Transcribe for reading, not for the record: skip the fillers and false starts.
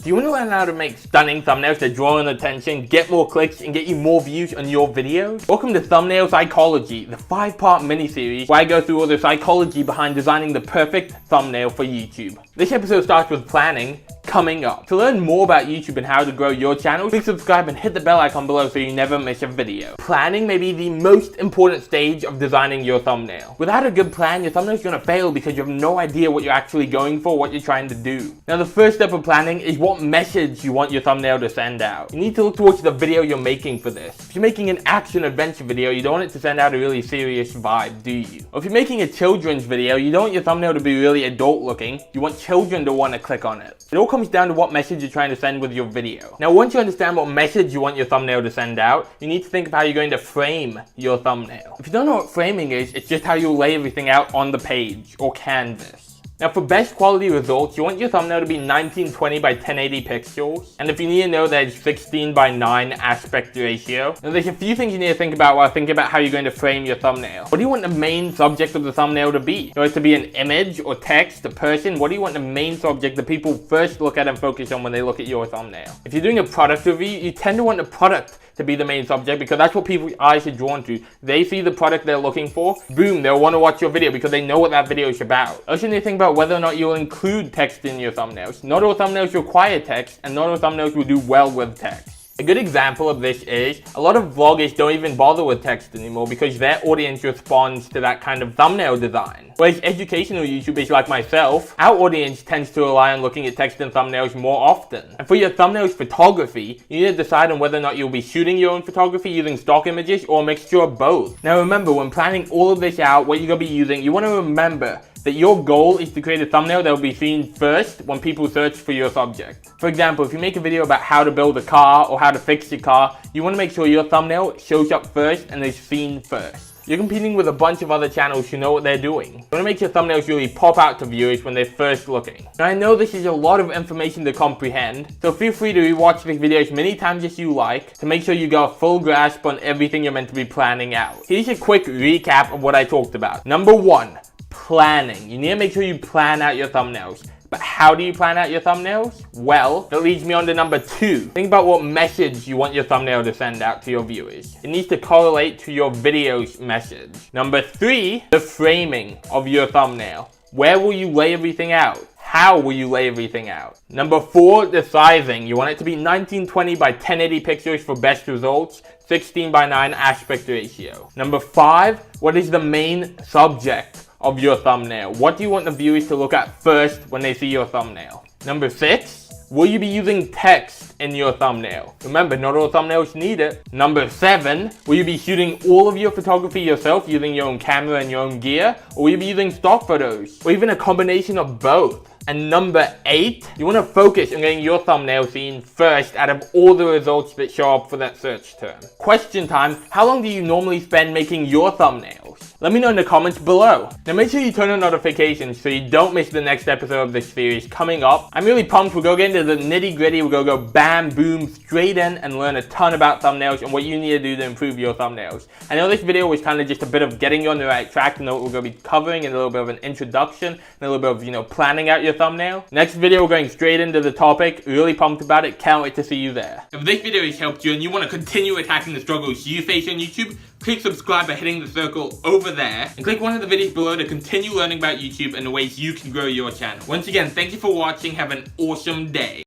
Do you want to learn how to make stunning thumbnails that draw in attention, get more clicks, and get you more views on your videos? Welcome to Thumbnail Psychology, the 5-part mini-series where I go through all the psychology behind designing the perfect thumbnail for YouTube. This episode starts with planning, coming up. To learn more about YouTube and how to grow your channel, please subscribe and hit the bell icon below so you never miss a video. Planning may be the most important stage of designing your thumbnail. Without a good plan, your thumbnail is going to fail because you have no idea what you're actually going for, what you're trying to do. Now, the first step of planning is what message you want your thumbnail to send out. You need to look towards the video you're making for this. If you're making an action-adventure video, you don't want it to send out a really serious vibe, do you? Or if you're making a children's video, you don't want your thumbnail to be really adult-looking. You want children to want to click on it. It all comes down to what message you're trying to send with your video. Now, once you understand what message you want your thumbnail to send out, you need to think of how you're going to frame your thumbnail. If you don't know what framing is, it's just how you lay everything out on the page or canvas. Now, for best quality results, you want your thumbnail to be 1920 by 1080 pixels. And if you need to know that it's 16 by 9 aspect ratio. Now, there's a few things you need to think about while thinking about how you're going to frame your thumbnail. What do you want the main subject of the thumbnail to be? You want it to be an image or text, a person? What do you want the main subject that people first look at and focus on when they look at your thumbnail? If you're doing a product review, you tend to want the product to be the main subject because that's what people's eyes are drawn to. They see the product they're looking for, boom, they'll want to watch your video because they know what that video is about. Also, you need to think about whether or not you'll include text in your thumbnails. Not all thumbnails require text, and not all thumbnails will do well with text. A good example of this is a lot of vloggers don't even bother with text anymore because their audience responds to that kind of thumbnail design. Whereas educational YouTubers like myself, our audience tends to rely on looking at text and thumbnails more often. And for your thumbnails photography, you need to decide on whether or not you'll be shooting your own photography using stock images or a mixture of both. Now remember, when planning all of this out, what you're going to be using, you want to remember that your goal is to create a thumbnail that will be seen first when people search for your subject. For example, if you make a video about how to build a car or how to fix your car, you want to make sure your thumbnail shows up first and is seen first. You're competing with a bunch of other channels who know what they're doing. You want to make your thumbnails really pop out to viewers when they're first looking. Now, I know this is a lot of information to comprehend, so feel free to rewatch this video as many times as you like to make sure you got a full grasp on everything you're meant to be planning out. Here's a quick recap of what I talked about. Number 1. Planning. You need to make sure you plan out your thumbnails. But how do you plan out your thumbnails? Well, that leads me on to number 2. Think about what message you want your thumbnail to send out to your viewers. It needs to correlate to your video's message. Number 3, the framing of your thumbnail. Where will you lay everything out? How will you lay everything out? Number 4, the sizing. You want it to be 1920 by 1080 pixels for best results, 16 by 9 aspect ratio. Number 5, what is the main subject of your thumbnail? What do you want the viewers to look at first when they see your thumbnail? Number 6, will you be using text in your thumbnail? Remember, not all thumbnails need it. Number 7, will you be shooting all of your photography yourself using your own camera and your own gear? Or will you be using stock photos? Or even a combination of both? And number 8, you want to focus on getting your thumbnail seen first out of all the results that show up for that search term. Question time, how long do you normally spend making your thumbnails? Let me know in the comments below. Now make sure you turn on notifications so you don't miss the next episode of this series coming up. I'm really pumped. We're going to get into the nitty gritty. We're going to go bam, boom, straight in and learn a ton about thumbnails and what you need to do to improve your thumbnails. I know this video was kind of just a bit of getting you on the right track to know what we're going to be covering and a little bit of an introduction and a little bit of, planning out your thumbnail. Next video, we're going straight into the topic. Really pumped about it. Can't wait to see you there. If this video has helped you and you want to continue attacking the struggles you face on YouTube, click subscribe by hitting the circle over there and click one of the videos below to continue learning about YouTube and the ways you can grow your channel. Once again, thank you for watching. Have an awesome day.